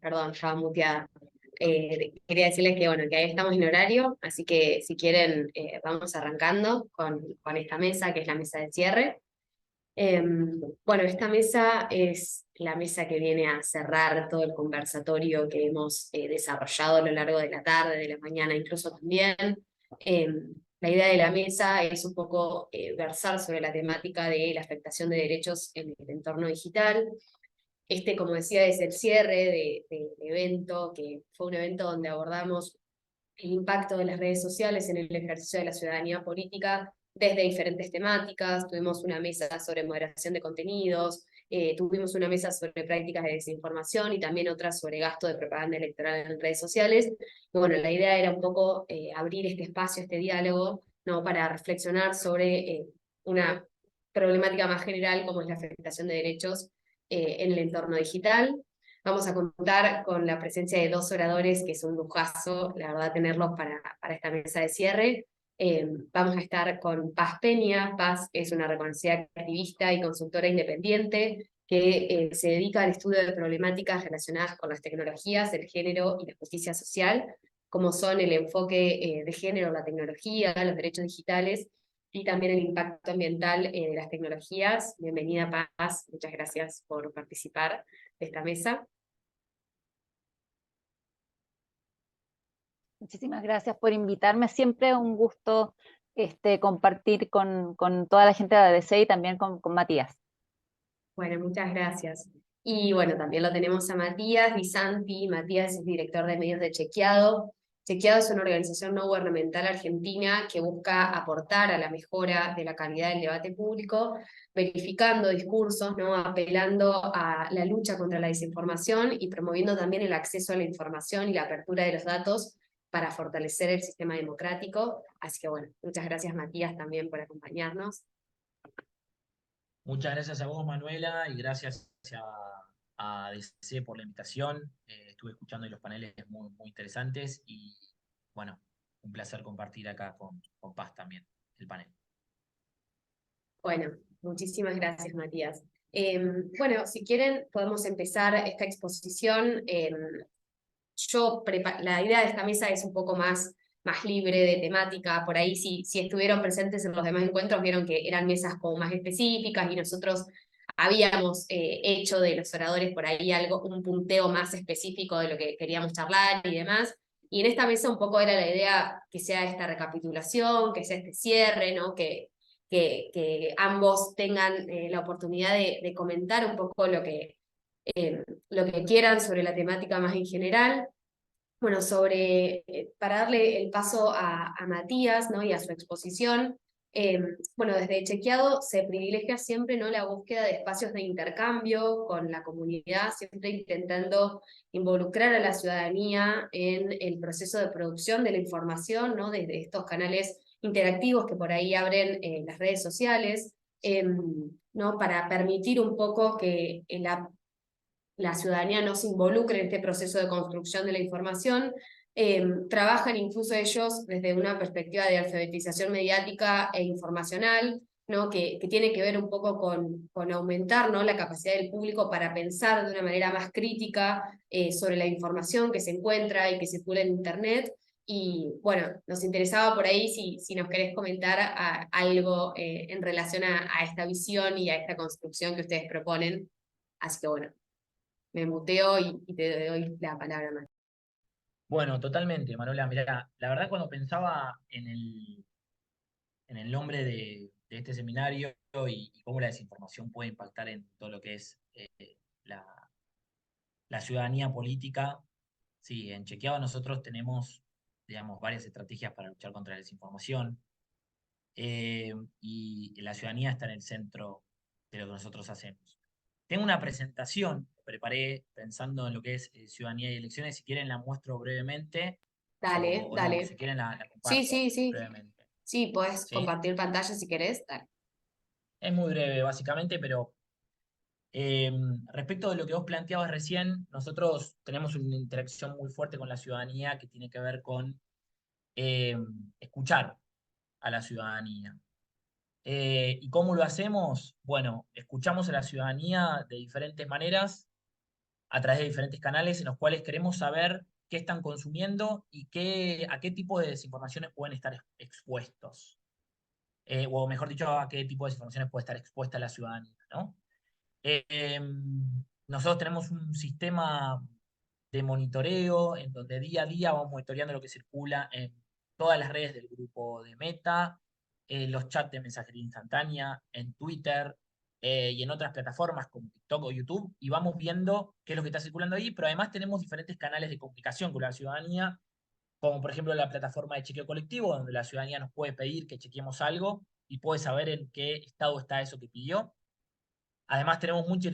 Perdón, estaba muteada. Quería decirles que, bueno, que ahí estamos en horario, así que si quieren, vamos arrancando con esta mesa, que es la mesa de cierre. Bueno, esta mesa es la mesa que viene a cerrar todo el conversatorio que hemos desarrollado a lo largo de la tarde, de la mañana incluso también. La idea de la mesa es un poco versar sobre la temática de la afectación de derechos en el entorno digital. Este, como decía, es el cierre del evento, que fue un evento donde abordamos el impacto de las redes sociales en el ejercicio de la ciudadanía política desde diferentes temáticas. Tuvimos una mesa sobre moderación de contenidos, tuvimos una mesa sobre prácticas de desinformación y también otra sobre gasto de propaganda electoral en redes sociales. Y bueno, la idea era un poco abrir este espacio, este diálogo, ¿no? Para reflexionar sobre una problemática más general como es la afectación de derechos en el entorno digital. Vamos a contar con la presencia de dos oradores, que es un lujazo, la verdad, tenerlos para esta mesa de cierre. Vamos a estar con Paz Peña. Paz es una reconocida activista y consultora independiente que se dedica al estudio de problemáticas relacionadas con las tecnologías, el género y la justicia social, como son el enfoque de género en la tecnología, los derechos digitales y también el impacto ambiental de las tecnologías. Bienvenida, Paz, muchas gracias por participar de esta mesa. Muchísimas gracias por invitarme. Siempre un gusto compartir con toda la gente de ADC y también con Matías. Bueno, muchas gracias. Y bueno, también lo tenemos a Matías Di Santi. Matías es director de medios de Chequeado. Chequeado es una organización no gubernamental argentina que busca aportar a la mejora de la calidad del debate público, verificando discursos, ¿no? Apelando a la lucha contra la desinformación y promoviendo también el acceso a la información y la apertura de los datos para fortalecer el sistema democrático. Así que bueno, muchas gracias Matías también por acompañarnos. Muchas gracias a vos, Manuela, y gracias a DC por la invitación. Estuve escuchando los paneles muy, muy interesantes y, bueno, un placer compartir acá con Paz también el panel. Bueno, muchísimas gracias, Matías. Bueno, si quieren, podemos empezar esta exposición. La idea de esta mesa es un poco más libre de temática. Por ahí, si estuvieron presentes en los demás encuentros, vieron que eran mesas como más específicas y nosotros habíamos hecho de los oradores por ahí un punteo más específico de lo que queríamos charlar y demás. Y en esta mesa un poco era la idea que sea esta recapitulación, que sea este cierre, ¿no? Que ambos tengan la oportunidad de comentar un poco lo que quieran sobre la temática más en general. Bueno, para darle el paso a Matías, ¿no? Y a su exposición, bueno, desde Chequeado se privilegia siempre, ¿no? La búsqueda de espacios de intercambio con la comunidad, siempre intentando involucrar a la ciudadanía en el proceso de producción de la información, ¿no? Desde estos canales interactivos que por ahí abren las redes sociales, ¿no? Para permitir un poco que la ciudadanía no se involucre en este proceso de construcción de la información. Trabajan incluso ellos desde una perspectiva de alfabetización mediática e informacional, ¿no? Que tiene que ver un poco con aumentar, ¿no? La capacidad del público para pensar de una manera más crítica sobre la información que se encuentra y que circula en Internet. Y bueno, nos interesaba por ahí si nos querés comentar algo en relación a esta visión y a esta construcción que ustedes proponen. Así que bueno, me muteo y te doy la palabra, más. Bueno, totalmente, Manuela. Mirá, la verdad cuando pensaba en el nombre de este seminario y cómo la desinformación puede impactar en todo lo que es la, la ciudadanía política, sí, en Chequeado nosotros tenemos, digamos, varias estrategias para luchar contra la desinformación y la ciudadanía está en el centro de lo que nosotros hacemos. Tengo una presentación que preparé pensando en lo que es ciudadanía y elecciones. Si quieren la muestro brevemente Dale, o no, si dale. quieren la Sí, comparto sí, sí. brevemente. Sí, puedes ¿Sí? compartir pantalla si querés. Dale. Es muy breve, básicamente, pero respecto de lo que vos planteabas recién, nosotros tenemos una interacción muy fuerte con la ciudadanía que tiene que ver con eh, escuchar a la ciudadanía. ¿Y cómo lo hacemos? Bueno, escuchamos a la ciudadanía de diferentes maneras a través de diferentes canales en los cuales queremos saber qué están consumiendo y a qué tipo de desinformaciones pueden estar expuestos. O mejor dicho, a qué tipo de desinformaciones puede estar expuesta la ciudadanía, ¿no? Nosotros tenemos un sistema de monitoreo en donde día a día vamos monitoreando lo que circula en todas las redes del grupo de Meta, los chats de mensajería instantánea, en Twitter y en otras plataformas como TikTok o YouTube, y vamos viendo qué es lo que está circulando ahí, pero además tenemos diferentes canales de comunicación con la ciudadanía, como por ejemplo la plataforma de chequeo colectivo, donde la ciudadanía nos puede pedir que chequeemos algo y puede saber en qué estado está eso que pidió. Además tenemos mucha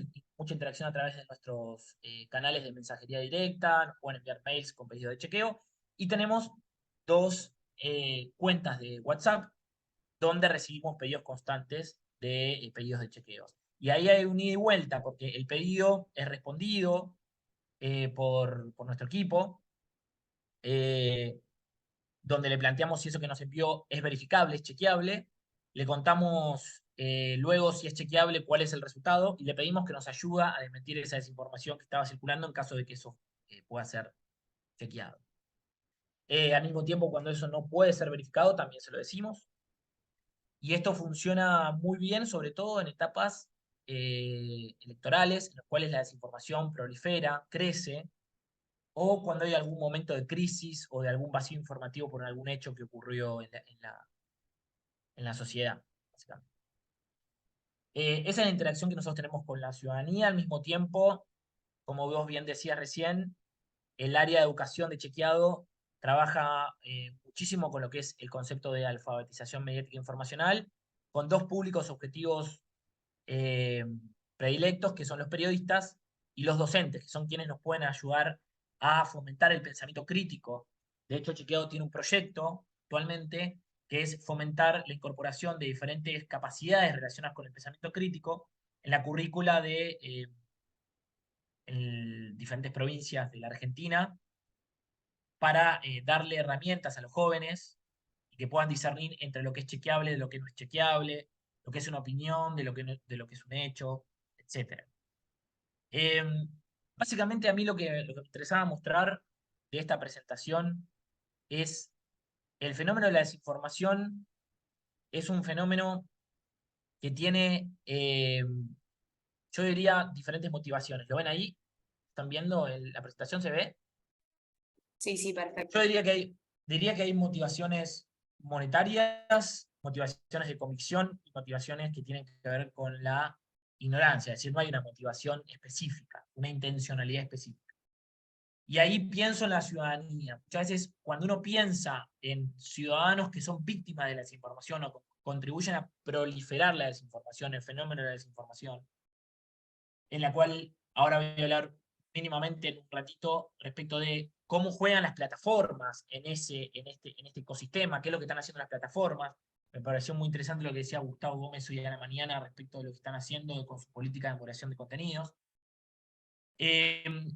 interacción a través de nuestros canales de mensajería directa, nos pueden enviar mails con pedidos de chequeo, y tenemos 2 cuentas de WhatsApp donde recibimos pedidos constantes de pedidos de chequeos. Y ahí hay un ida y vuelta, porque el pedido es respondido por nuestro equipo, donde le planteamos si eso que nos envió es verificable, es chequeable, le contamos luego si es chequeable cuál es el resultado, y le pedimos que nos ayude a desmentir esa desinformación que estaba circulando en caso de que eso pueda ser chequeado. Al mismo tiempo, cuando eso no puede ser verificado, también se lo decimos. Y esto funciona muy bien, sobre todo en etapas electorales, en las cuales la desinformación prolifera, crece, o cuando hay algún momento de crisis o de algún vacío informativo por algún hecho que ocurrió en la sociedad, básicamente. Esa es la interacción que nosotros tenemos con la ciudadanía. Al mismo tiempo, como vos bien decías recién, el área de educación de Chequeado trabaja muchísimo con lo que es el concepto de alfabetización mediática informacional, con 2 públicos objetivos predilectos, que son los periodistas y los docentes, que son quienes nos pueden ayudar a fomentar el pensamiento crítico. De hecho, Chequeado tiene un proyecto actualmente que es fomentar la incorporación de diferentes capacidades relacionadas con el pensamiento crítico en la currícula de en diferentes provincias de la Argentina, para darle herramientas a los jóvenes y que puedan discernir entre lo que es chequeable de lo que no es chequeable, lo que es una opinión de lo que, de lo que es un hecho, etc. Básicamente a mí lo que me interesaba mostrar de esta presentación es el fenómeno de la desinformación. Es un fenómeno que tiene, yo diría, diferentes motivaciones. ¿Lo ven ahí? ¿Están viendo? ¿La presentación se ve? Sí, sí, perfecto. Yo diría que hay motivaciones monetarias, motivaciones de convicción y motivaciones que tienen que ver con la ignorancia. Es decir, no hay una motivación específica, una intencionalidad específica. Y ahí pienso en la ciudadanía. Muchas veces cuando uno piensa en ciudadanos que son víctimas de la desinformación o contribuyen a proliferar la desinformación, el fenómeno de la desinformación, en la cual ahora voy a hablar mínimamente en un ratito respecto de cómo juegan las plataformas en este ecosistema, qué es lo que están haciendo las plataformas. Me pareció muy interesante lo que decía Gustavo Gómez hoy a la mañana respecto de lo que están haciendo con su política de moderación de contenidos.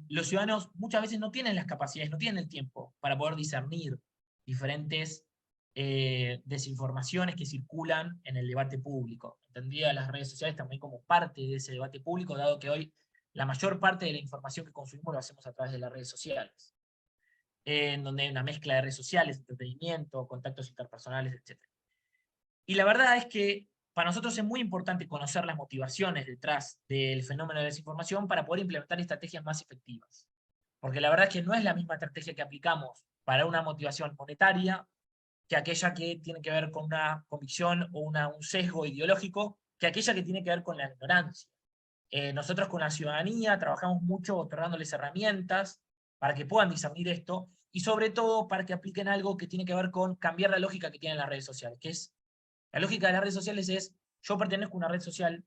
Los ciudadanos muchas veces no tienen las capacidades, no tienen el tiempo para poder discernir diferentes desinformaciones que circulan en el debate público. Entendida las redes sociales también como parte de ese debate público, dado que hoy la mayor parte de la información que consumimos lo hacemos a través de las redes sociales, en donde hay una mezcla de redes sociales, entretenimiento, contactos interpersonales, etc. Y la verdad es que para nosotros es muy importante conocer las motivaciones detrás del fenómeno de la desinformación para poder implementar estrategias más efectivas. Porque la verdad es que no es la misma estrategia que aplicamos para una motivación monetaria que aquella que tiene que ver con una convicción o un sesgo ideológico, que aquella que tiene que ver con la ignorancia. Nosotros con la ciudadanía trabajamos mucho otorgándoles herramientas para que puedan discernir esto, y sobre todo para que apliquen algo que tiene que ver con cambiar la lógica que tienen las redes sociales, que es, la lógica de las redes sociales es, yo pertenezco a una red social,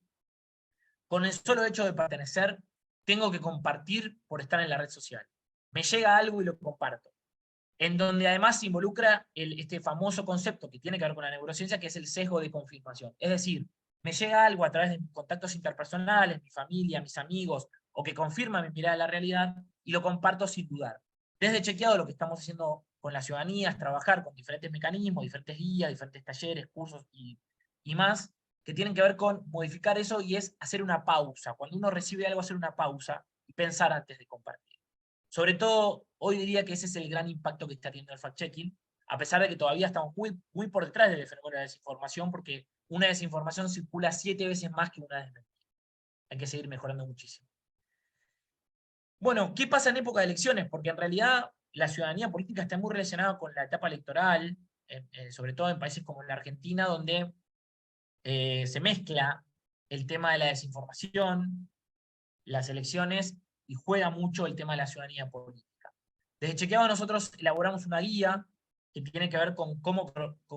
con el solo hecho de pertenecer, tengo que compartir por estar en la red social. Me llega algo y lo comparto. En donde además se involucra este famoso concepto que tiene que ver con la neurociencia, que es el sesgo de confirmación. Es decir, me llega algo a través de mis contactos interpersonales, mi familia, mis amigos, o que confirma mi mirada de la realidad, y lo comparto sin dudar. Desde Chequeado lo que estamos haciendo con la ciudadanía es trabajar con diferentes mecanismos, diferentes guías, diferentes talleres, cursos y más, que tienen que ver con modificar eso, y es hacer una pausa. Cuando uno recibe algo, hacer una pausa, y pensar antes de compartir. Sobre todo, hoy diría que ese es el gran impacto que está teniendo el fact-checking, a pesar de que todavía estamos muy por detrás del fenómeno de la desinformación, porque una desinformación circula 7 veces más que una desmentida. Hay que seguir mejorando muchísimo. Bueno, ¿qué pasa en época de elecciones? Porque en realidad la ciudadanía política está muy relacionada con la etapa electoral, sobre todo en países como la Argentina, donde se mezcla el tema de la desinformación, las elecciones, y juega mucho el tema de la ciudadanía política. Desde Chequeado nosotros elaboramos una guía que tiene que ver con cómo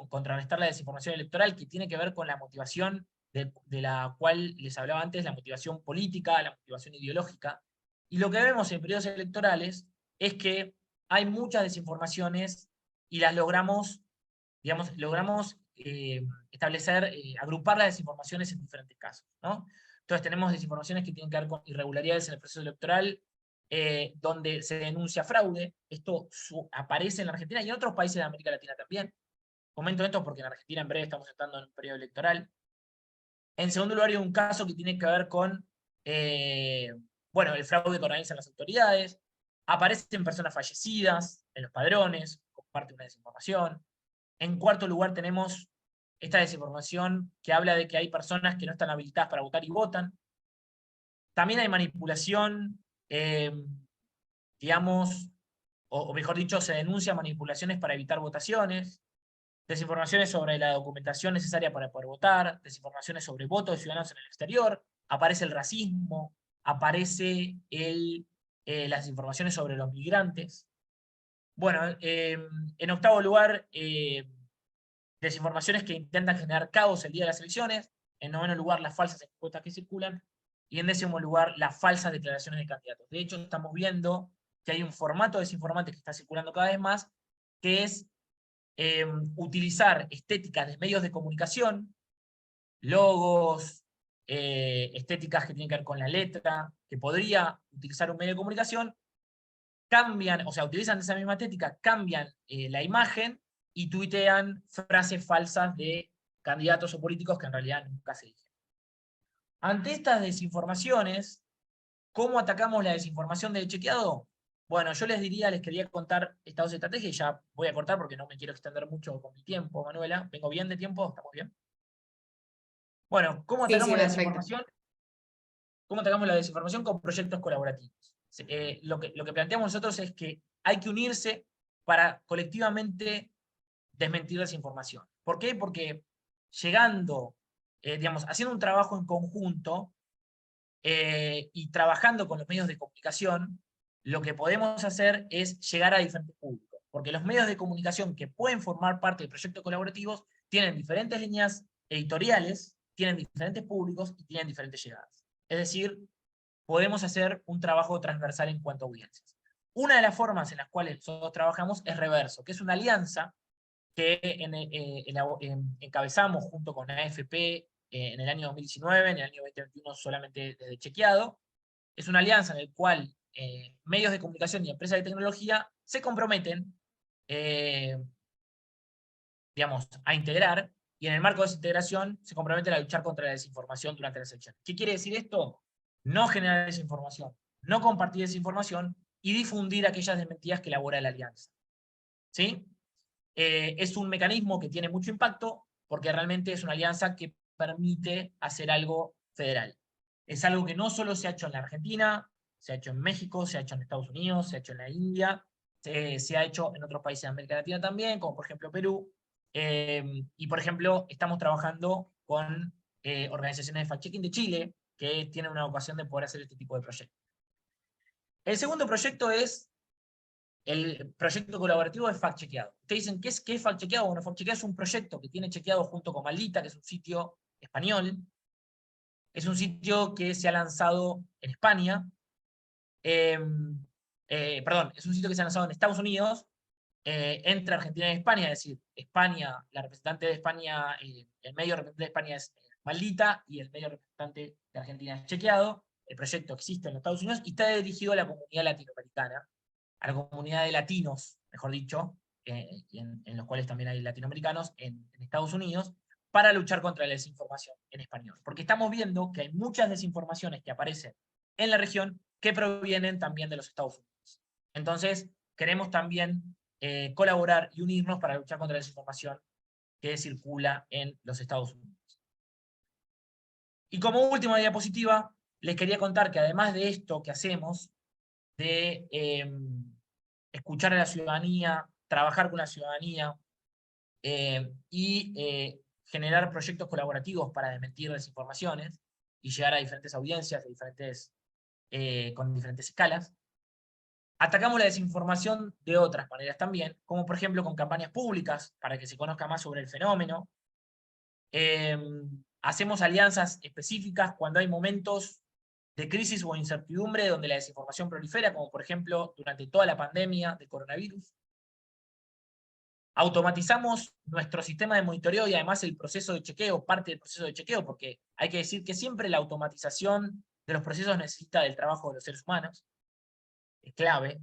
contrarrestar la desinformación electoral, que tiene que ver con la motivación de la cual les hablaba antes, la motivación política, la motivación ideológica. Y lo que vemos en periodos electorales es que hay muchas desinformaciones y las logramos, digamos, establecer, agrupar las desinformaciones en diferentes casos, ¿no? Entonces tenemos desinformaciones que tienen que ver con irregularidades en el proceso electoral, donde se denuncia fraude. Esto aparece en la Argentina y en otros países de América Latina también. Comento esto porque en Argentina en breve estamos entrando en un periodo electoral. En segundo lugar, hay un caso que tiene que ver con bueno, el fraude que organizan las autoridades. Aparecen personas fallecidas en los padrones, comparte una desinformación. En cuarto lugar, tenemos esta desinformación que habla de que hay personas que no están habilitadas para votar y votan. También hay manipulación, digamos, o mejor dicho, se denuncian manipulaciones para evitar votaciones, desinformaciones sobre la documentación necesaria para poder votar, desinformaciones sobre votos de ciudadanos en el exterior, aparece el racismo, aparece las desinformaciones sobre los migrantes. Bueno, en octavo lugar, desinformaciones que intentan generar caos el día de las elecciones. En noveno lugar, las falsas encuestas que circulan. Y en décimo lugar, las falsas declaraciones de candidatos. De hecho, estamos viendo que hay un formato desinformante que está circulando cada vez más, que es utilizar estéticas de medios de comunicación, logos, estéticas que tienen que ver con la letra, que podría utilizar un medio de comunicación, cambian, o sea, utilizan esa misma estética, cambian la imagen y tuitean frases falsas de candidatos o políticos que en realidad nunca se dijeron. Ante estas desinformaciones, ¿cómo atacamos la desinformación de Chequeado? Bueno, yo les quería contar estas dos estrategias y ya voy a cortar porque no me quiero extender mucho con mi tiempo, Manuela. ¿Vengo bien de tiempo? ¿Estamos bien? Bueno, ¿cómo Sí, atacamos sí, la perfecto. desinformación? ¿Cómo atacamos la desinformación? Con proyectos colaborativos. Lo que planteamos nosotros es que hay que unirse para colectivamente desmentir desinformación. ¿Por qué? Porque llegando, digamos, haciendo un trabajo en conjunto y trabajando con los medios de comunicación, lo que podemos hacer es llegar a diferentes públicos. Porque los medios de comunicación que pueden formar parte de proyectos colaborativos tienen diferentes líneas editoriales, tienen diferentes públicos y tienen diferentes llegadas. Es decir, podemos hacer un trabajo transversal en cuanto a audiencias. Una de las formas en las cuales nosotros trabajamos es Reverso, que es una alianza que encabezamos junto con AFP en el año 2019, en el año 2021 solamente desde Chequeado. Es una alianza en la cual medios de comunicación y empresas de tecnología se comprometen digamos, a integrar, y en el marco de esa integración se comprometen a luchar contra la desinformación durante las elecciones. ¿Qué quiere decir esto? No generar desinformación, no compartir desinformación y difundir aquellas desmentidas que elabora la alianza. ¿Sí? Es un mecanismo que tiene mucho impacto porque realmente es una alianza que permite hacer algo federal. Es algo que no solo se ha hecho en la Argentina, se ha hecho en México, se ha hecho en Estados Unidos, se ha hecho en la India, se ha hecho en otros países de América Latina también, como por ejemplo Perú. Y por ejemplo, estamos trabajando con organizaciones de fact-checking de Chile que tienen una vocación de poder hacer este tipo de proyectos. El segundo proyecto es el proyecto colaborativo de Fact Chequeado. Ustedes dicen, ¿qué es Fact Chequeado? Bueno, Fact Chequeado es un proyecto que tiene Chequeado junto con Maldita, que es un sitio español. Es un sitio que se ha lanzado en España. Perdón, es un sitio que se ha lanzado en Estados Unidos, entre Argentina y España, es decir, España, la representante de España, el medio representante de España es Maldita y el medio representante de Argentina es Chequeado. El proyecto existe en los Estados Unidos y está dirigido a la comunidad latinoamericana, a la comunidad de latinos, mejor dicho, en los cuales también hay latinoamericanos en Estados Unidos, para luchar contra la desinformación en español. Porque estamos viendo que hay muchas desinformaciones que aparecen en la región que provienen también de los Estados Unidos. Entonces, queremos también colaborar y unirnos para luchar contra la desinformación que circula en los Estados Unidos. Y como última diapositiva, les quería contar que además de esto que hacemos, de escuchar a la ciudadanía, trabajar con la ciudadanía y generar proyectos colaborativos para desmentir desinformaciones y llegar a diferentes audiencias con diferentes escalas, atacamos la desinformación de otras maneras también, como por ejemplo con campañas públicas para que se conozca más sobre el fenómeno. Hacemos alianzas específicas cuando hay momentos de crisis o incertidumbre donde la desinformación prolifera, como por ejemplo durante toda la pandemia del coronavirus. Automatizamos nuestro sistema de monitoreo y además el proceso de chequeo, parte del proceso de chequeo, porque hay que decir que siempre la automatización de los procesos necesita del trabajo de los seres humanos. Es clave.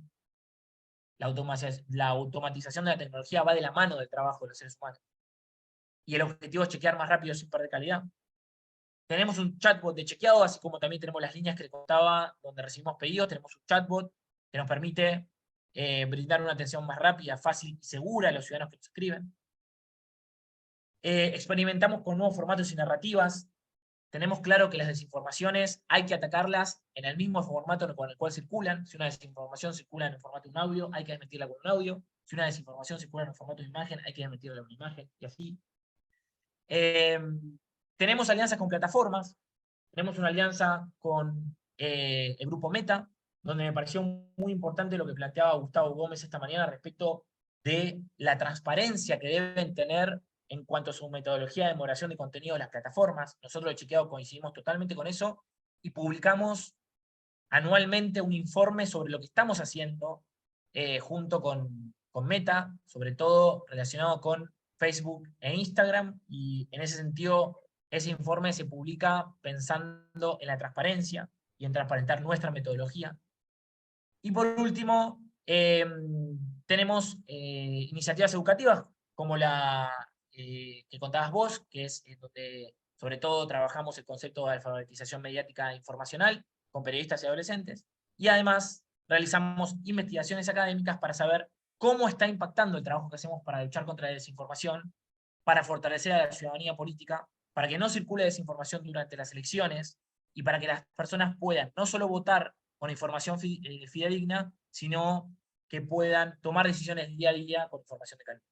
La automatización de la tecnología va de la mano del trabajo de los seres humanos. Y el objetivo es chequear más rápido sin perder calidad. Tenemos un chatbot de chequeado, así como también tenemos las líneas que les contaba, donde recibimos pedidos. Tenemos un chatbot que nos permite brindar una atención más rápida, fácil y segura a los ciudadanos que nos escriben. Experimentamos con nuevos formatos y narrativas. Tenemos claro que las desinformaciones hay que atacarlas en el mismo formato con el cual circulan. Si una desinformación circula en el formato de un audio, hay que desmentirla con un audio. Si una desinformación circula en el formato de imagen, hay que desmentirla con una imagen, y así. Tenemos alianzas con plataformas. Tenemos una alianza con el grupo Meta, donde me pareció muy importante lo que planteaba Gustavo Gómez esta mañana respecto de la transparencia que deben tener en cuanto a su metodología de moderación de contenido de las plataformas. Nosotros de Chequeado coincidimos totalmente con eso y publicamos anualmente un informe sobre lo que estamos haciendo junto con Meta, sobre todo relacionado con Facebook e Instagram, y en ese sentido ese informe se publica pensando en la transparencia y en transparentar nuestra metodología. Y por último, tenemos iniciativas educativas como la que contabas vos, que es donde sobre todo trabajamos el concepto de alfabetización mediática e informacional con periodistas y adolescentes, y además realizamos investigaciones académicas para saber cómo está impactando el trabajo que hacemos para luchar contra la desinformación, para fortalecer a la ciudadanía política, para que no circule desinformación durante las elecciones y para que las personas puedan no solo votar con información fidedigna, sino que puedan tomar decisiones día a día con información de calidad.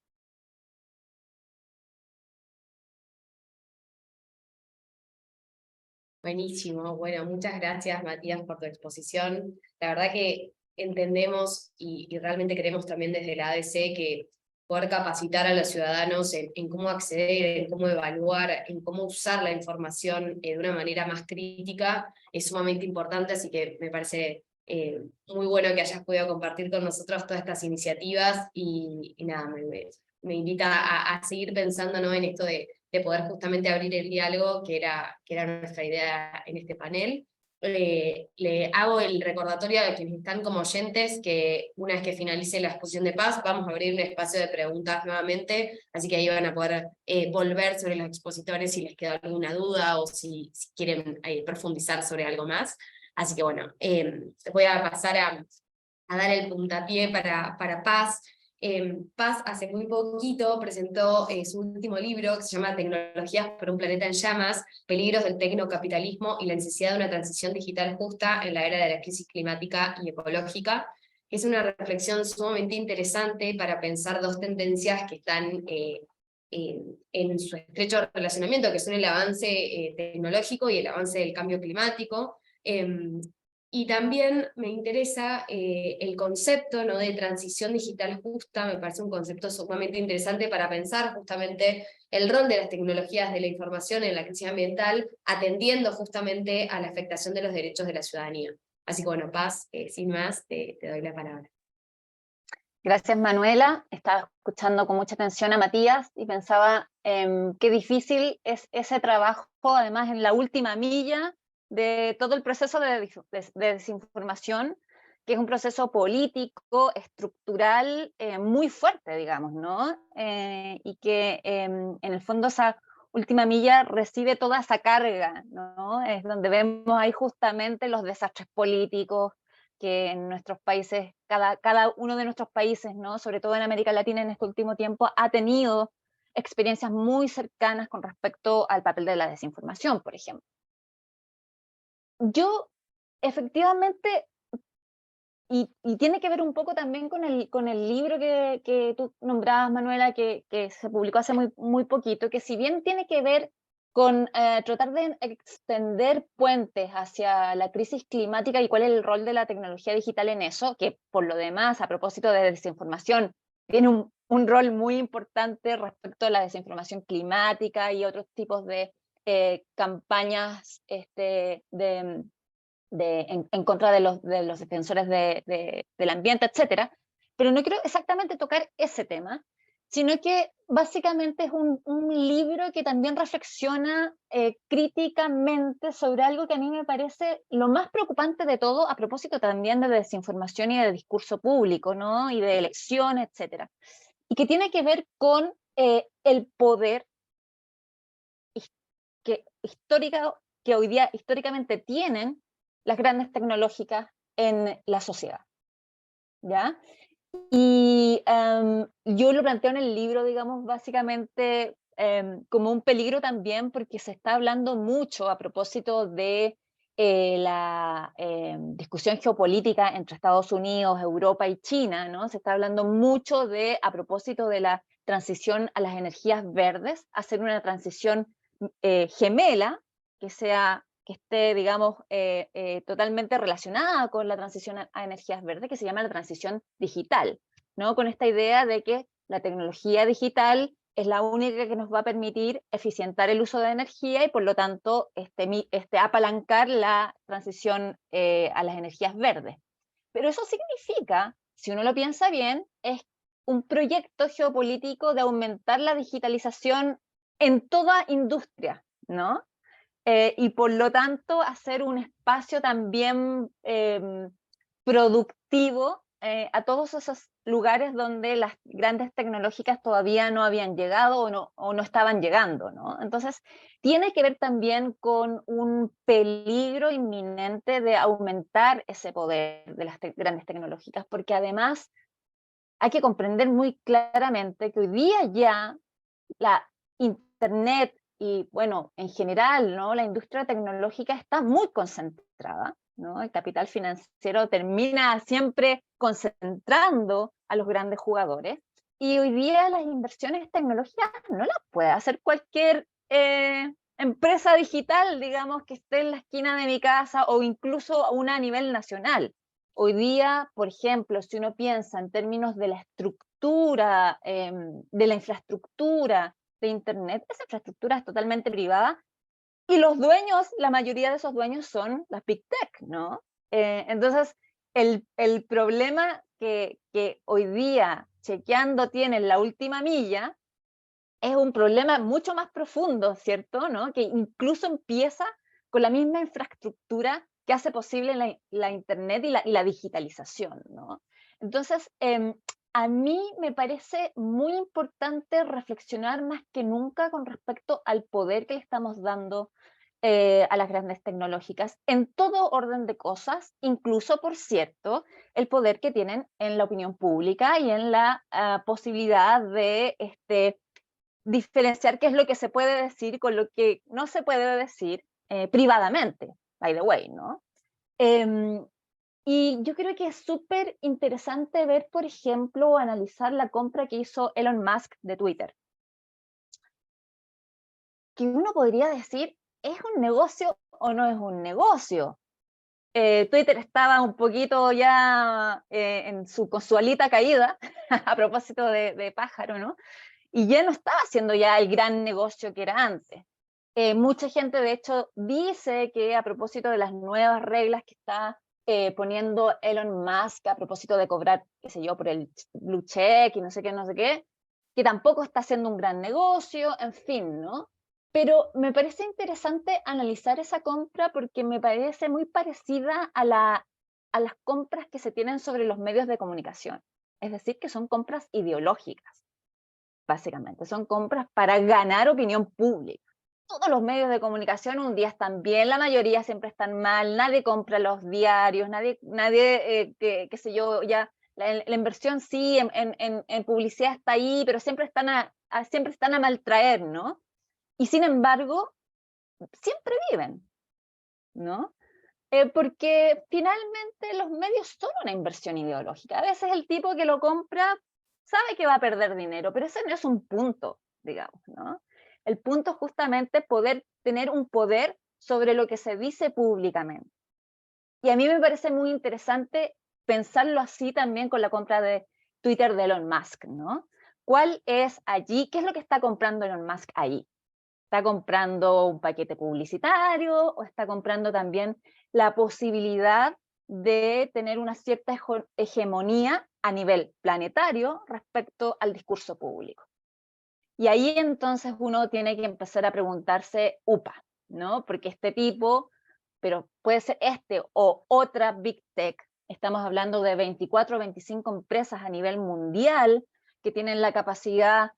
Buenísimo, bueno, muchas gracias Matías por tu exposición. La verdad que entendemos y realmente queremos también desde la ADC que poder capacitar a los ciudadanos en cómo acceder, en cómo evaluar, en cómo usar la información de una manera más crítica es sumamente importante, así que me parece muy bueno que hayas podido compartir con nosotros todas estas iniciativas y nada, me invita a seguir pensando, ¿no?, en esto de poder justamente abrir el diálogo, que era nuestra idea en este panel. Le hago el recordatorio a quienes están como oyentes que una vez que finalice la exposición de Paz, vamos a abrir un espacio de preguntas nuevamente, así que ahí van a poder volver sobre los expositores si les queda alguna duda o si quieren profundizar sobre algo más. Así que bueno, voy a pasar a dar el puntapié para Paz. Paz hace muy poquito presentó su último libro, que se llama Tecnologías por un planeta en llamas, peligros del tecnocapitalismo y la necesidad de una transición digital justa en la era de la crisis climática y ecológica. Es una reflexión sumamente interesante para pensar dos tendencias que están en su estrecho relacionamiento, que son el avance tecnológico y el avance del cambio climático. Y también me interesa el concepto, ¿no?, de transición digital justa. Me parece un concepto sumamente interesante para pensar justamente el rol de las tecnologías de la información en la crisis ambiental, atendiendo justamente a la afectación de los derechos de la ciudadanía. Así que bueno, Paz, sin más, te doy la palabra. Gracias, Manuela. Estaba escuchando con mucha atención a Matías y pensaba qué difícil es ese trabajo, además en la última milla de todo el proceso de desinformación, que es un proceso político, estructural, muy fuerte, digamos, ¿no? Y que en el fondo esa última milla recibe toda esa carga, ¿no? Es donde vemos ahí justamente los desastres políticos que en nuestros países, cada uno de nuestros países, ¿no? Sobre todo en América Latina en este último tiempo, ha tenido experiencias muy cercanas con respecto al papel de la desinformación, por ejemplo. Yo, efectivamente, y tiene que ver un poco también con el libro que tú nombrabas, Manuela, que se publicó hace muy poquito, que si bien tiene que ver con tratar de extender puentes hacia la crisis climática y cuál es el rol de la tecnología digital en eso, que por lo demás, a propósito de desinformación, tiene un rol muy importante respecto a la desinformación climática y otros tipos de campañas en contra de los defensores del ambiente, etcétera. Pero no quiero exactamente tocar ese tema, sino que básicamente es un libro que también reflexiona críticamente sobre algo que a mí me parece lo más preocupante de todo, a propósito también de desinformación y de discurso público, ¿no? Y de elecciones, etcétera. Y que tiene que ver con el poder que hoy día históricamente tienen las grandes tecnológicas en la sociedad, ¿ya? Y yo lo planteo en el libro, digamos, básicamente como un peligro también porque se está hablando mucho a propósito de la discusión geopolítica entre Estados Unidos, Europa y China, ¿no? Se está hablando mucho a propósito de la transición a las energías verdes, hacer una transición gemela, que esté, digamos, totalmente relacionada con la transición a energías verdes, que se llama la transición digital, ¿no? Con esta idea de que la tecnología digital es la única que nos va a permitir eficientar el uso de energía y, por lo tanto, apalancar la transición a las energías verdes. Pero eso significa, si uno lo piensa bien, es un proyecto geopolítico de aumentar la digitalización en toda industria, ¿no? Y por lo tanto hacer un espacio también productivo a todos esos lugares donde las grandes tecnológicas todavía no habían llegado o no estaban llegando, ¿no? Entonces, tiene que ver también con un peligro inminente de aumentar ese poder de las grandes tecnológicas, porque además hay que comprender muy claramente que hoy día ya la Internet y, bueno, en general, ¿no? La industria tecnológica está muy concentrada, ¿no? El capital financiero termina siempre concentrando a los grandes jugadores, y hoy día las inversiones tecnológicas no las puede hacer cualquier empresa digital, digamos, que esté en la esquina de mi casa o incluso una a nivel nacional. Hoy día, por ejemplo, si uno piensa en términos de la estructura, de la infraestructura de Internet, esa infraestructura es totalmente privada y los dueños, la mayoría de esos dueños son las Big Tech, ¿no? Entonces, el problema que hoy día Chequeando tiene en la última milla es un problema mucho más profundo, ¿cierto? ¿No? Que incluso empieza con la misma infraestructura que hace posible la Internet y la digitalización, ¿no? Entonces, a mí me parece muy importante reflexionar más que nunca con respecto al poder que le estamos dando a las grandes tecnológicas en todo orden de cosas, incluso, por cierto, el poder que tienen en la opinión pública y en la posibilidad de diferenciar qué es lo que se puede decir con lo que no se puede decir privadamente, by the way, ¿no? Y yo creo que es súper interesante ver, por ejemplo, o analizar la compra que hizo Elon Musk de Twitter. Que uno podría decir, ¿es un negocio o no es un negocio? Twitter estaba un poquito ya con su alita caída, a propósito de pájaro, ¿no? Y ya no estaba haciendo ya el gran negocio que era antes. Mucha gente, de hecho, dice que a propósito de las nuevas reglas que está poniendo Elon Musk a propósito de cobrar, qué sé yo, por el blue check y no sé qué, que tampoco está haciendo un gran negocio, en fin, ¿no? Pero me parece interesante analizar esa compra porque me parece muy parecida a las compras que se tienen sobre los medios de comunicación. Es decir, que son compras ideológicas, básicamente. Son compras para ganar opinión pública, todos los medios de comunicación un día están bien, la mayoría siempre están mal, nadie compra los diarios, nadie qué sé yo, ya la inversión sí, en publicidad está ahí, pero siempre están a maltraer, ¿no? Y sin embargo, siempre viven, ¿no? Porque finalmente los medios son una inversión ideológica. A veces el tipo que lo compra sabe que va a perder dinero, pero ese no es un punto, digamos, ¿no? El punto es justamente poder tener un poder sobre lo que se dice públicamente. Y a mí me parece muy interesante pensarlo así también con la compra de Twitter de Elon Musk, ¿no? ¿Cuál es allí? ¿Qué es lo que está comprando Elon Musk ahí? ¿Está comprando un paquete publicitario o está comprando también la posibilidad de tener una cierta hegemonía a nivel planetario respecto al discurso público? Y ahí entonces uno tiene que empezar a preguntarse, upa, ¿no? Porque este tipo, pero puede ser este o otra Big Tech, estamos hablando de 24 o 25 empresas a nivel mundial que tienen la capacidad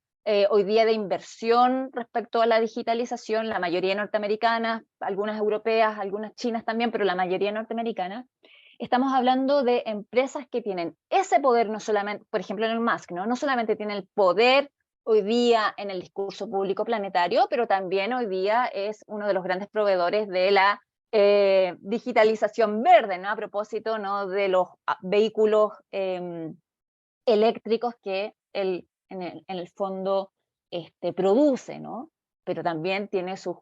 hoy día de inversión respecto a la digitalización, la mayoría norteamericanas, algunas europeas, algunas chinas también, pero la mayoría norteamericanas. Estamos hablando de empresas que tienen ese poder, no solamente, por ejemplo, Elon Musk, ¿no? No solamente tiene el poder hoy día en el discurso público planetario, pero también hoy día es uno de los grandes proveedores de la digitalización verde, ¿no? A propósito, ¿no? De los vehículos eléctricos que él en el fondo produce, ¿no? Pero también tiene sus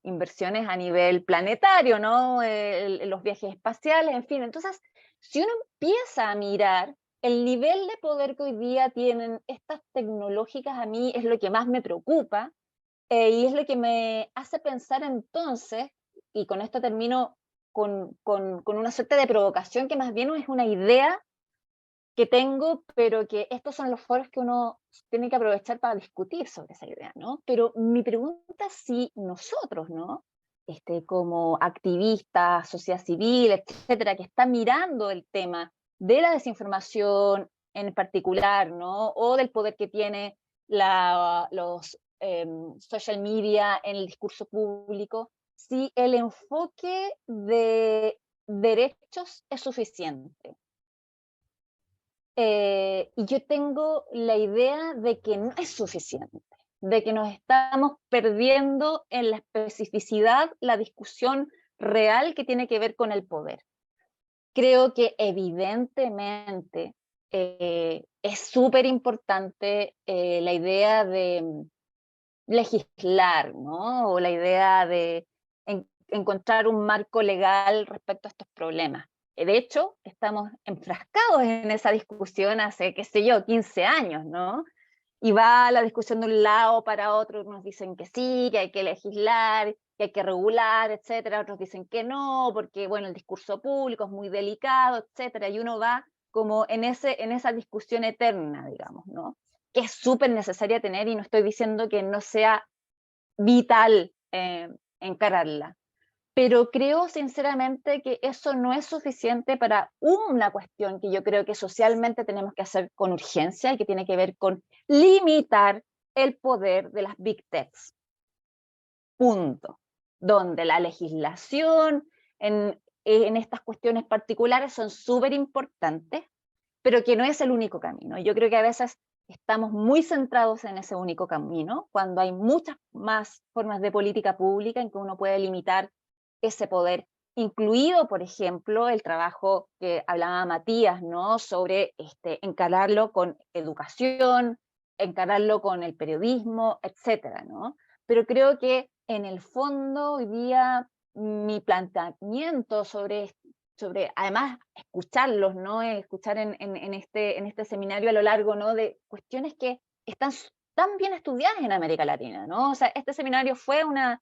inversiones a nivel planetario, ¿no? Los viajes espaciales, en fin. Entonces, si uno empieza a mirar el nivel de poder que hoy día tienen estas tecnológicas, a mí es lo que más me preocupa y es lo que me hace pensar entonces, y con esto termino con una suerte de provocación que más bien es una idea que tengo, pero que estos son los foros que uno tiene que aprovechar para discutir sobre esa idea, ¿no? Pero mi pregunta es si nosotros, ¿no? Como activistas, sociedad civil, etcétera, que están mirando el tema de la desinformación en particular, ¿no? O del poder que tiene los social media en el discurso público, si el enfoque de derechos es suficiente. Y yo tengo la idea de que no es suficiente, de que nos estamos perdiendo en la especificidad, la discusión real que tiene que ver con el poder. Creo que evidentemente es súper importante la idea de legislar, ¿no? O la idea de encontrar un marco legal respecto a estos problemas. De hecho, estamos enfrascados en esa discusión hace, qué sé yo, 15 años, ¿no? Y va la discusión de un lado para otro, unos dicen que sí, que hay que legislar, que hay que regular, etcétera, otros dicen que no, porque, bueno, el discurso público es muy delicado, etcétera, y uno va como en esa discusión eterna, digamos, ¿no? Que es súper necesaria tener, y no estoy diciendo que no sea vital encararla. Pero creo sinceramente que eso no es suficiente para una cuestión que yo creo que socialmente tenemos que hacer con urgencia y que tiene que ver con limitar el poder de las Big Techs. Punto. Donde la legislación en estas cuestiones particulares son súper importantes, pero que no es el único camino. Yo creo que a veces estamos muy centrados en ese único camino, cuando hay muchas más formas de política pública en que uno puede limitar ese poder, incluido, por ejemplo, el trabajo que hablaba Matías, ¿no? Sobre encararlo con educación, encararlo con el periodismo, etcétera, ¿no? Pero creo que en el fondo hoy día mi planteamiento sobre además escucharlos, ¿no? Escuchar en este seminario a lo largo, ¿no? De cuestiones que están tan bien estudiadas en América Latina, ¿no? O sea, este seminario fue una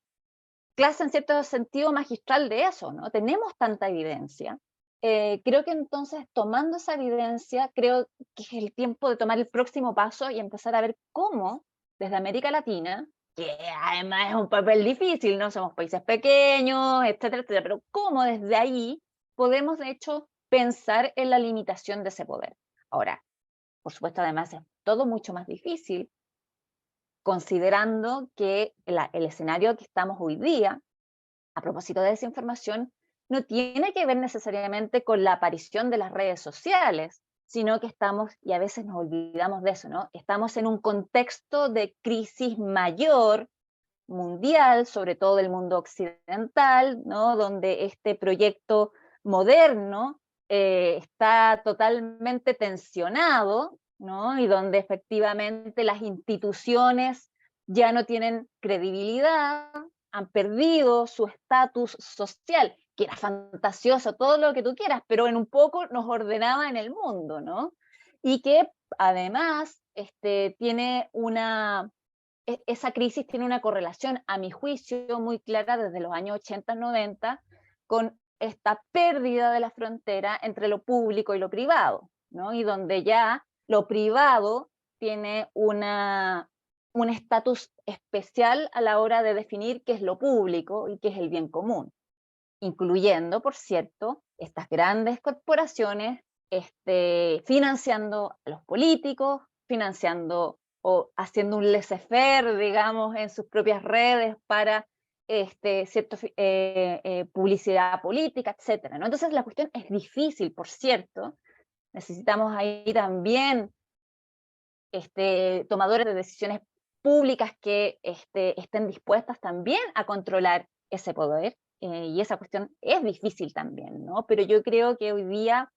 clase en cierto sentido magistral de eso, ¿no? Tenemos tanta evidencia. Creo que entonces, tomando esa evidencia, creo que es el tiempo de tomar el próximo paso y empezar a ver cómo, desde América Latina, que además es un papel difícil, ¿no? Somos países pequeños, etcétera, etcétera, pero cómo desde ahí podemos, de hecho, pensar en la limitación de ese poder. Ahora, por supuesto, además es todo mucho más difícil considerando que el escenario que estamos hoy día, a propósito de desinformación, no tiene que ver necesariamente con la aparición de las redes sociales, sino que estamos, y a veces nos olvidamos de eso, ¿no? Estamos en un contexto de crisis mayor, mundial, sobre todo del mundo occidental, ¿no? Donde este proyecto moderno está totalmente tensionado, ¿no? Y donde efectivamente las instituciones ya no tienen credibilidad, han perdido su estatus social, que era fantasioso, todo lo que tú quieras, pero en un poco nos ordenaba en el mundo, ¿no? Y que además tiene esa crisis tiene una correlación, a mi juicio, muy clara desde los años 80, 90, con esta pérdida de la frontera entre lo público y lo privado, ¿no? Y donde ya lo privado tiene un estatus especial a la hora de definir qué es lo público y qué es el bien común, incluyendo, por cierto, estas grandes corporaciones financiando a los políticos, financiando o haciendo un laissez-faire, digamos, en sus propias redes para publicidad política, etcétera, ¿no? Entonces la cuestión es difícil, por cierto. Necesitamos ahí también tomadores de decisiones públicas que estén dispuestas también a controlar ese poder, y esa cuestión es difícil también, ¿no? Pero yo creo que hoy día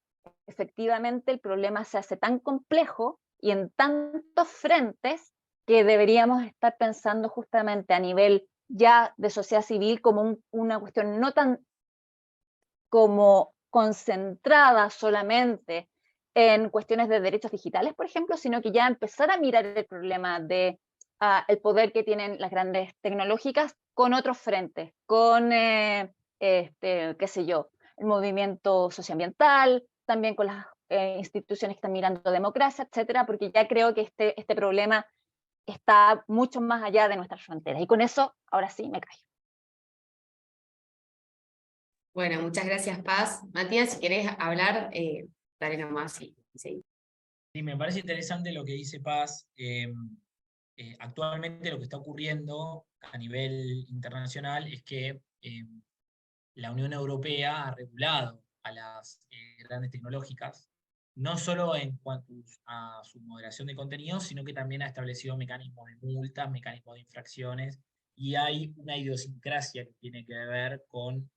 efectivamente el problema se hace tan complejo y en tantos frentes que deberíamos estar pensando justamente a nivel ya de sociedad civil como una cuestión no tan como concentrada solamente en cuestiones de derechos digitales, por ejemplo, sino que ya empezar a mirar el problema de el poder que tienen las grandes tecnológicas con otros frentes, con, qué sé yo, el movimiento socioambiental, también con las instituciones que están mirando democracia, etcétera, porque ya creo que este problema está mucho más allá de nuestras fronteras. Y con eso, ahora sí, me callo. Bueno, muchas gracias, Paz. Matías, si querés hablar, dale nomás, sí. Sí, me parece interesante lo que dice Paz. Actualmente lo que está ocurriendo a nivel internacional es que la Unión Europea ha regulado a las grandes tecnológicas, no solo en cuanto a su moderación de contenidos, sino que también ha establecido mecanismos de multas, mecanismos de infracciones, y hay una idiosincrasia que tiene que ver con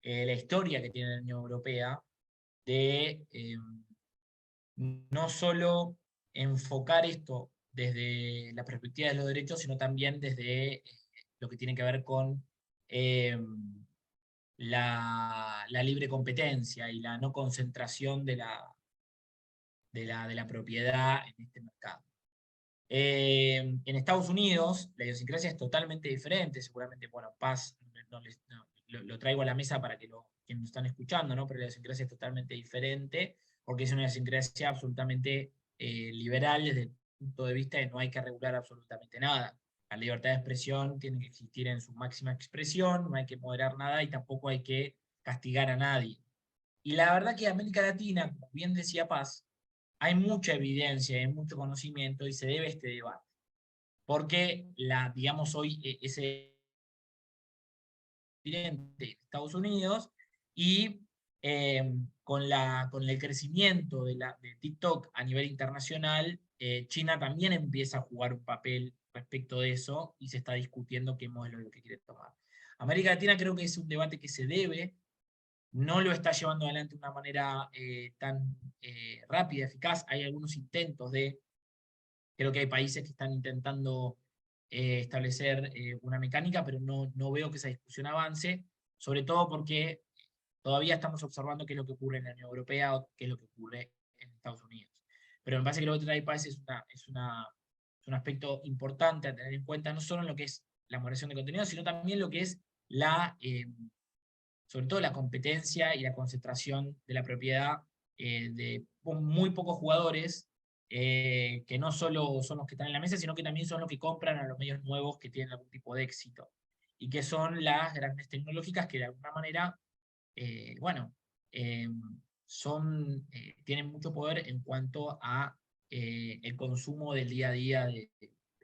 la historia que tiene la Unión Europea de no solo enfocar esto desde la perspectiva de los derechos, sino también desde lo que tiene que ver con la libre competencia y la no concentración de la propiedad en este mercado. En Estados Unidos, la idiosincrasia es totalmente diferente, seguramente, bueno, Paz lo traigo a la mesa para que quienes nos están escuchando, ¿no? Pero la idiosincrasia es totalmente diferente, porque es una idiosincrasia absolutamente liberal desde el punto de vista de no hay que regular absolutamente nada. La libertad de expresión tiene que existir en su máxima expresión, no hay que moderar nada y tampoco hay que castigar a nadie. Y la verdad que América Latina, como bien decía Paz, hay mucha evidencia, hay mucho conocimiento y se debe este debate. Porque digamos hoy ese presidente de Estados Unidos y con el crecimiento de TikTok a nivel internacional, China también empieza a jugar un papel respecto de eso y se está discutiendo qué modelo es lo que quiere tomar. América Latina creo que es un debate que se debe, no lo está llevando adelante de una manera tan rápida, eficaz. Hay algunos intentos creo que hay países que están intentando establecer una mecánica, pero no veo que esa discusión avance, sobre todo porque todavía estamos observando qué es lo que ocurre en la Unión Europea o qué es lo que ocurre en Estados Unidos. Pero me parece que lo que trae Paz es un aspecto importante a tener en cuenta, no solo en lo que es la moderación de contenido, sino también lo que es sobre todo la competencia y la concentración de la propiedad de muy pocos jugadores, que no solo son los que están en la mesa, sino que también son los que compran a los medios nuevos que tienen algún tipo de éxito, y que son las grandes tecnológicas que de alguna manera, bueno, eh, tienen mucho poder en cuanto a el consumo del día a día de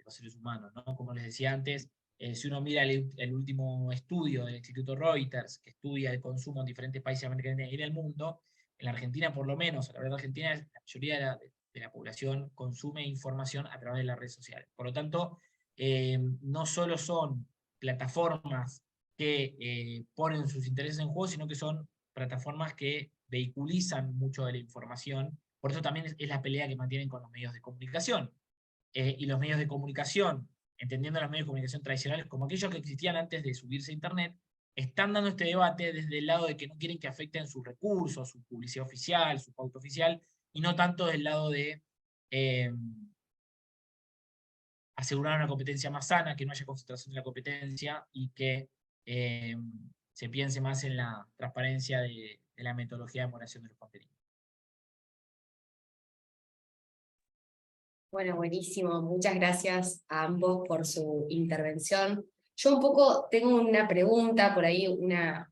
los los seres humanos, ¿no? Como les decía antes, si uno mira el último estudio del Instituto Reuters, que estudia el consumo en diferentes países de América Latina y del mundo, en la Argentina por lo menos, a la verdad Argentina, la mayoría de la población consume información a través de las redes sociales. Por lo tanto, no solo son plataformas que ponen sus intereses en juego, sino que son plataformas que vehiculizan mucho de la información. Por eso también es la pelea que mantienen con los medios de comunicación. Y los medios de comunicación, entendiendo los medios de comunicación tradicionales como aquellos que existían antes de subirse a Internet, están dando este debate desde el lado de que no quieren que afecten sus recursos, su publicidad oficial, su pauta oficial, y no tanto del lado de asegurar una competencia más sana, que no haya concentración de la competencia y que se piense más en la transparencia de la metodología de moderación de los contenidos. Bueno, buenísimo. Muchas gracias a ambos por su intervención. Yo un poco tengo una pregunta, por ahí una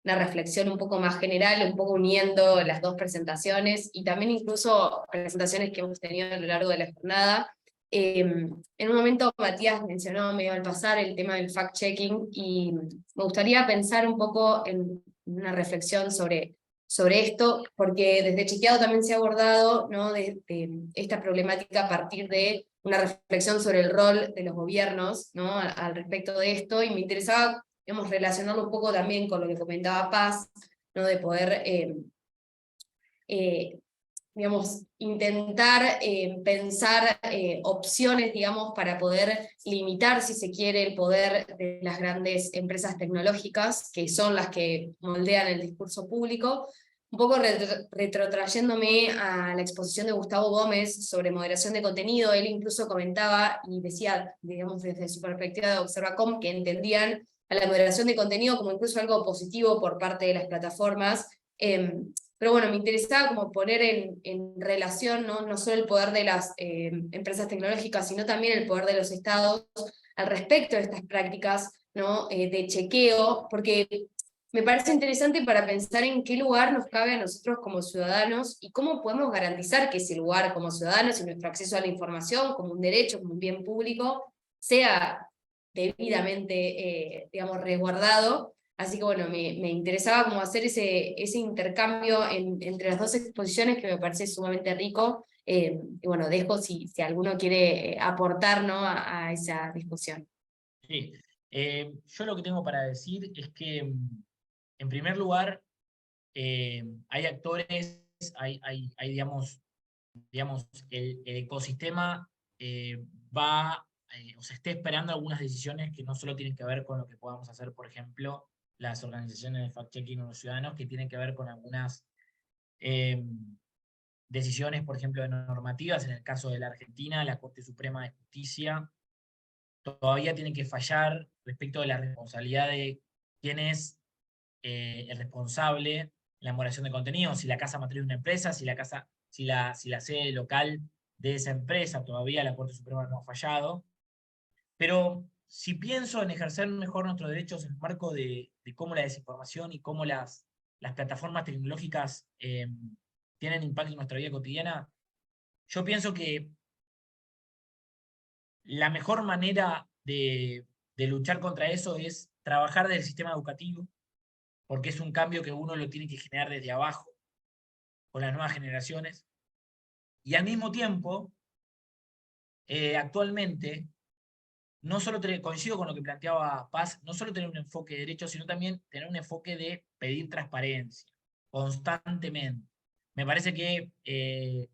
reflexión un poco más general, un poco uniendo las dos presentaciones y también incluso presentaciones que hemos tenido a lo largo de la jornada. En un momento Matías mencionó medio al pasar el tema del fact-checking y me gustaría pensar un poco en una reflexión sobre esto, porque desde Chequeado también se ha abordado, ¿no?, de esta problemática a partir de una reflexión sobre el rol de los gobiernos, ¿no?, al respecto de esto, y me interesaba, digamos, relacionarlo un poco también con lo que comentaba Paz, ¿no?, de poder digamos, intentar pensar opciones, digamos, para poder limitar, si se quiere, el poder de las grandes empresas tecnológicas, que son las que moldean el discurso público. Un poco retrotrayéndome a la exposición de Gustavo Gómez sobre moderación de contenido, él incluso comentaba y decía, digamos, desde su perspectiva de Observacom, que entendían a la moderación de contenido como incluso algo positivo por parte de las plataformas. Pero bueno, me interesaba como poner en relación, no solo el poder de las empresas tecnológicas, sino también el poder de los estados al respecto de estas prácticas, ¿no?, de chequeo, porque me parece interesante para pensar en qué lugar nos cabe a nosotros como ciudadanos y cómo podemos garantizar que ese lugar como ciudadanos y nuestro acceso a la información como un derecho, como un bien público, sea debidamente, digamos, resguardado. Así que bueno, me interesaba como hacer ese intercambio entre las dos exposiciones que me parece sumamente rico. Y bueno, dejo si alguno quiere aportar, ¿no?, a esa discusión. Sí. Yo lo que tengo para decir es que, en primer lugar, hay actores, digamos, el ecosistema va, o sea, está esperando algunas decisiones que no solo tienen que ver con lo que podamos hacer, por ejemplo, las organizaciones de fact-checking o los ciudadanos, que tienen que ver con algunas decisiones, por ejemplo, de normativas. En el caso de la Argentina, la Corte Suprema de Justicia todavía tiene que fallar respecto de la responsabilidad de quién es el responsable en la moderación de contenido, si la casa matriz de una empresa, si la sede local de esa empresa. Todavía la Corte Suprema no ha fallado. Pero si pienso en ejercer mejor nuestros derechos en el marco de cómo la desinformación y cómo las plataformas tecnológicas tienen impacto en nuestra vida cotidiana, yo pienso que la mejor manera de luchar contra eso es trabajar desde el sistema educativo, porque es un cambio que uno lo tiene que generar desde abajo, con las nuevas generaciones. Y al mismo tiempo, actualmente, no solo coincido con lo que planteaba Paz, no solo tener un enfoque de derechos, sino también tener un enfoque de pedir transparencia constantemente. Me parece que el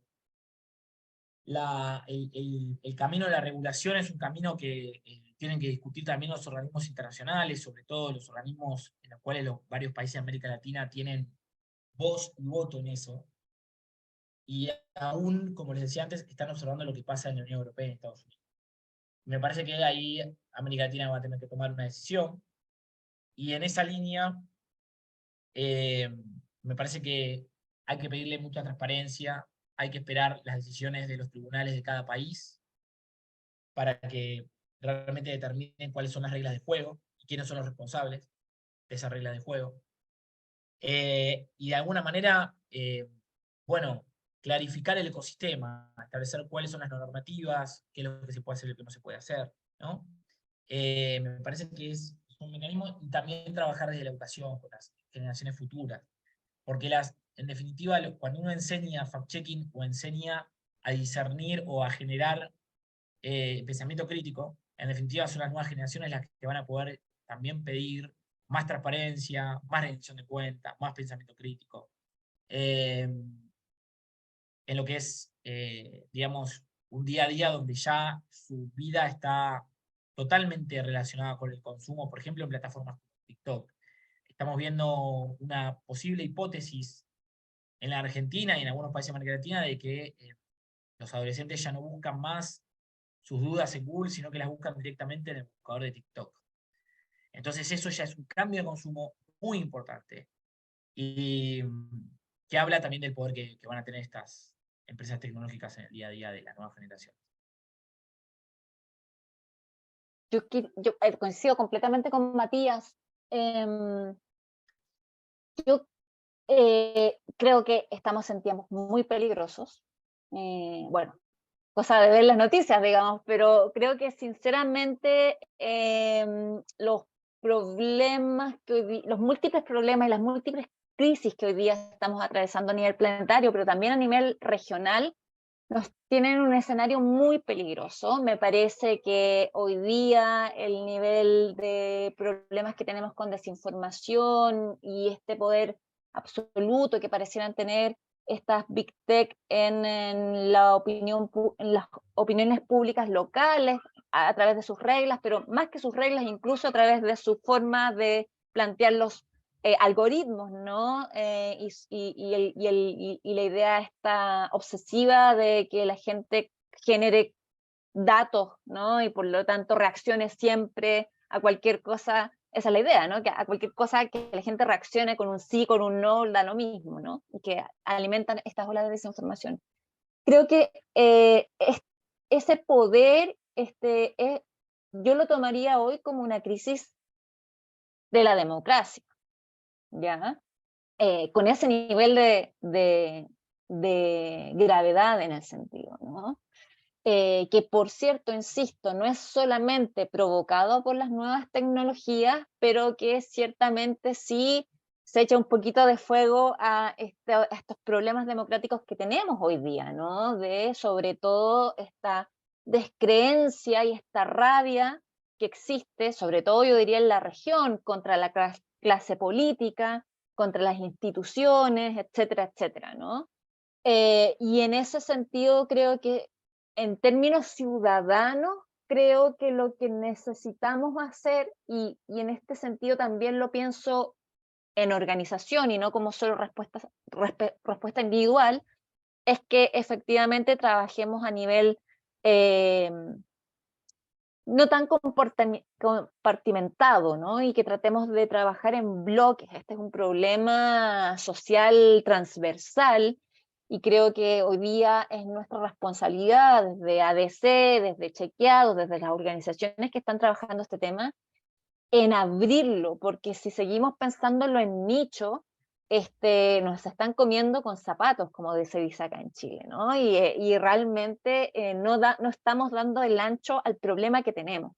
camino de la regulación es un camino que tienen que discutir también los organismos internacionales, sobre todo los organismos en los cuales los varios países de América Latina tienen voz y voto en eso. Y aún, como les decía antes, están observando lo que pasa en la Unión Europea y en Estados Unidos. Me parece que ahí América Latina va a tener que tomar una decisión. Y en esa línea, me parece que hay que pedirle mucha transparencia, hay que esperar las decisiones de los tribunales de cada país para que realmente determinen cuáles son las reglas de juego y quiénes son los responsables de esas reglas de juego. Y de alguna manera, bueno, clarificar el ecosistema, establecer cuáles son las normativas, qué es lo que se puede hacer y lo que no se puede hacer, ¿no? Me parece que es un mecanismo, y también trabajar desde la educación con las generaciones futuras, porque en definitiva, cuando uno enseña fact-checking o enseña a discernir o a generar pensamiento crítico, en definitiva son las nuevas generaciones las que van a poder también pedir más transparencia, más rendición de cuentas, más pensamiento crítico. En lo que es, digamos, un día a día donde ya su vida está totalmente relacionada con el consumo, por ejemplo, en plataformas como TikTok. Estamos viendo una posible hipótesis en la Argentina y en algunos países de América Latina de que los adolescentes ya no buscan más sus dudas en Google, sino que las buscan directamente en el buscador de TikTok. Entonces eso ya es un cambio de consumo muy importante y que habla también del poder que van a tener estas empresas tecnológicas en el día a día de la nueva generación. Yo coincido completamente con Matías. Yo creo que estamos en tiempos muy peligrosos. Bueno, cosa de ver las noticias, digamos, pero creo que sinceramente los problemas los múltiples problemas y las múltiples crisis que hoy día estamos atravesando a nivel planetario, pero también a nivel regional, nos tienen en un escenario muy peligroso. Me parece que hoy día el nivel de problemas que tenemos con desinformación y este poder absoluto que parecieran tener estas big tech en las opiniones públicas locales a través de sus reglas, pero más que sus reglas, incluso a través de su forma de plantear los algoritmos, ¿no? Y la idea esta obsesiva de que la gente genere datos, ¿no? Y por lo tanto reaccione siempre a cualquier cosa. Esa es la idea, ¿no? Que a cualquier cosa que la gente reaccione con un sí, con un no, da lo mismo, ¿no? Y que alimentan estas olas de desinformación. Creo que ese poder, yo lo tomaría hoy como una crisis de la democracia, ¿ya? Con ese nivel de gravedad en el sentido, ¿no? Que por cierto, insisto, no es solamente provocado por las nuevas tecnologías, pero que ciertamente sí se echa un poquito de fuego a estos problemas democráticos que tenemos hoy día, ¿no? De sobre todo esta descreencia y esta rabia que existe, sobre todo yo diría en la región, contra la clase política, contra las instituciones, etcétera, etcétera, ¿no? Y en ese sentido creo que en términos ciudadanos, creo que lo que necesitamos hacer, y en este sentido también lo pienso en organización y no como solo respuesta individual, es que efectivamente trabajemos a nivel eh, no tan compartimentado, ¿no? Y que tratemos de trabajar en bloques. Este es un problema social transversal y creo que hoy día es nuestra responsabilidad desde ADC, desde Chequeados, desde las organizaciones que están trabajando este tema, en abrirlo, porque si seguimos pensándolo en nicho, nos están comiendo con zapatos, como se dice acá en Chile, ¿no? Y realmente no estamos dando el ancho al problema que tenemos.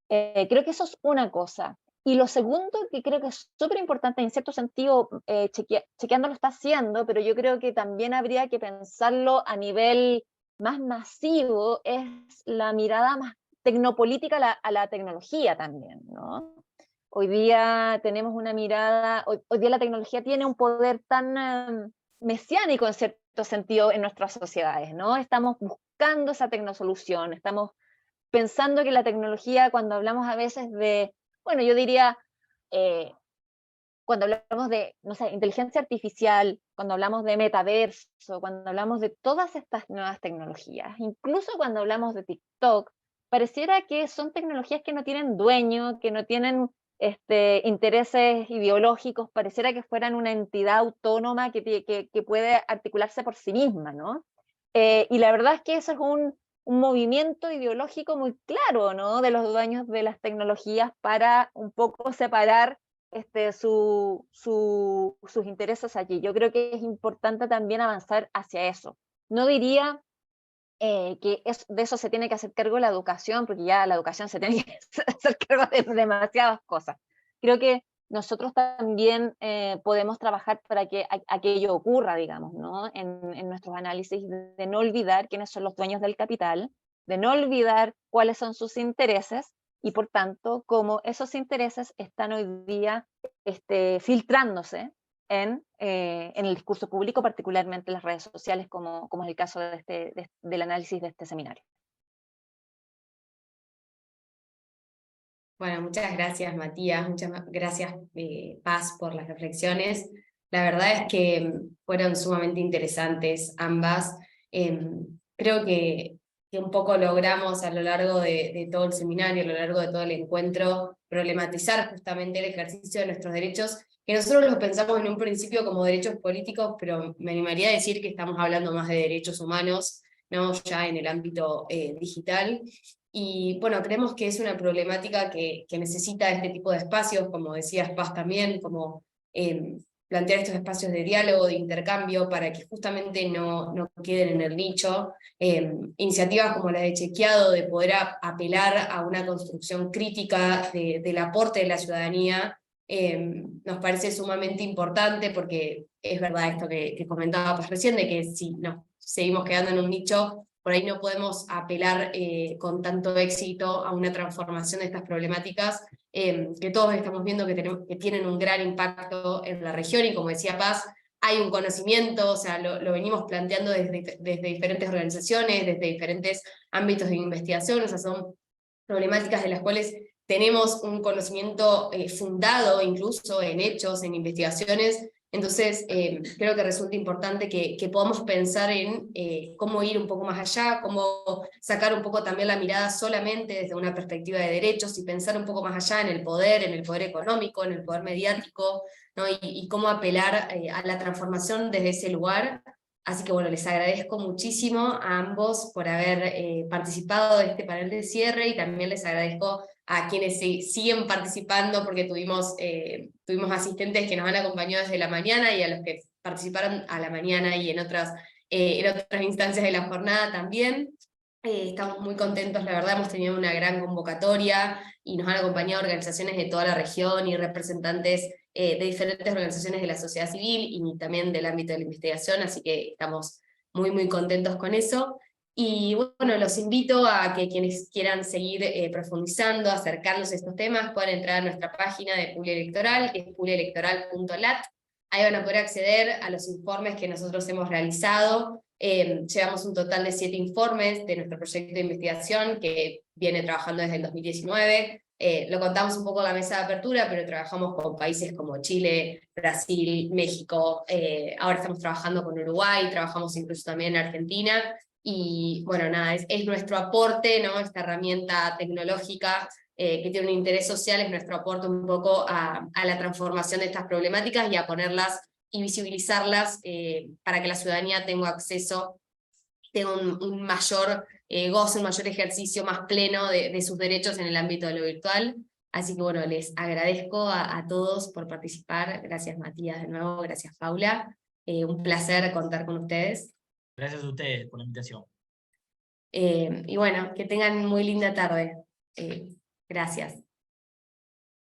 Creo que eso es una cosa. Y lo segundo, que creo que es súper importante, en cierto sentido, Chequeando lo está haciendo, pero yo creo que también habría que pensarlo a nivel más masivo, es la mirada más tecnopolítica a la tecnología también, ¿no? Hoy día tenemos una mirada, hoy día la tecnología tiene un poder tan mesiánico en cierto sentido en nuestras sociedades, ¿no? Estamos buscando esa tecnosolución, estamos pensando que la tecnología, cuando hablamos a veces de, bueno, yo diría, cuando hablamos de, no sé, inteligencia artificial, cuando hablamos de metaverso, cuando hablamos de todas estas nuevas tecnologías, incluso cuando hablamos de TikTok, pareciera que son tecnologías que no tienen dueño, que no tienen intereses ideológicos, pareciera que fueran una entidad autónoma que puede articularse por sí misma, ¿no? Y la verdad es que eso es un movimiento ideológico muy claro, ¿no? De los dueños de las tecnologías para un poco separar sus intereses allí. Yo creo que es importante también avanzar hacia eso. No diría que de eso se tiene que hacer cargo la educación, porque ya la educación se tiene que hacer cargo de demasiadas cosas. Creo que nosotros también podemos trabajar para que aquello ocurra, digamos, ¿no? En nuestros análisis, de no olvidar quiénes son los dueños del capital, de no olvidar cuáles son sus intereses, y por tanto, cómo esos intereses están hoy día filtrándose en el discurso público, particularmente en las redes sociales, como es el caso del análisis de este seminario. Bueno, muchas gracias Matías, muchas gracias Paz por las reflexiones. La verdad es que fueron sumamente interesantes ambas. Creo que un poco logramos a lo largo de todo el seminario, a lo largo de todo el encuentro, problematizar justamente el ejercicio de nuestros derechos, que nosotros los pensamos en un principio como derechos políticos, pero me animaría a decir que estamos hablando más de derechos humanos, no ya en el ámbito digital. Y bueno, creemos que es una problemática que necesita este tipo de espacios, como decías Paz también, como plantear estos espacios de diálogo, de intercambio, para que justamente no queden en el nicho. Iniciativas como la de Chequeado, de poder apelar a una construcción crítica del aporte de la ciudadanía, nos parece sumamente importante, porque es verdad esto que comentaba Paz recién, de que si nos seguimos quedando en un nicho, por ahí no podemos apelar con tanto éxito a una transformación de estas problemáticas que todos estamos viendo que tienen un gran impacto en la región, y como decía Paz, hay un conocimiento, o sea, lo venimos planteando desde diferentes organizaciones, desde diferentes ámbitos de investigación, o sea, son problemáticas de las cuales tenemos un conocimiento fundado incluso en hechos, en investigaciones. Entonces, creo que resulta importante que podamos pensar en cómo ir un poco más allá, cómo sacar un poco también la mirada solamente desde una perspectiva de derechos, y pensar un poco más allá en el poder económico, en el poder mediático, ¿no? Y cómo apelar a la transformación desde ese lugar. Así que bueno, les agradezco muchísimo a ambos por haber participado de este panel de cierre, y también les agradezco a quienes siguen participando, porque tuvimos asistentes que nos han acompañado desde la mañana, y a los que participaron a la mañana y en otras instancias de la jornada también. Estamos muy contentos, la verdad, hemos tenido una gran convocatoria, y nos han acompañado organizaciones de toda la región y representantes de diferentes organizaciones de la sociedad civil y también del ámbito de la investigación, así que estamos muy, muy contentos con eso. Y bueno, los invito a que quienes quieran seguir profundizando, acercarnos a estos temas, puedan entrar a nuestra página de Puglia Electoral, que es pugliaelectoral.lat. Ahí van a poder acceder a los informes que nosotros hemos realizado. Llevamos un total de 7 informes de nuestro proyecto de investigación, que viene trabajando desde el 2019. Lo contamos un poco en la mesa de apertura, pero trabajamos con países como Chile, Brasil, México, ahora estamos trabajando con Uruguay, trabajamos incluso también en Argentina, y bueno, nada, es nuestro aporte, ¿no? Esta herramienta tecnológica que tiene un interés social, es nuestro aporte un poco a la transformación de estas problemáticas y a ponerlas y visibilizarlas para que la ciudadanía tenga acceso, tenga un mayor goce, un mayor ejercicio más pleno de sus derechos en el ámbito de lo virtual. Así que bueno, les agradezco a todos por participar. Gracias Matías de nuevo, gracias Paula. Un placer contar con ustedes. Gracias a ustedes por la invitación. Y bueno, que tengan muy linda tarde. Gracias.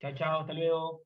Chao, chao, hasta luego.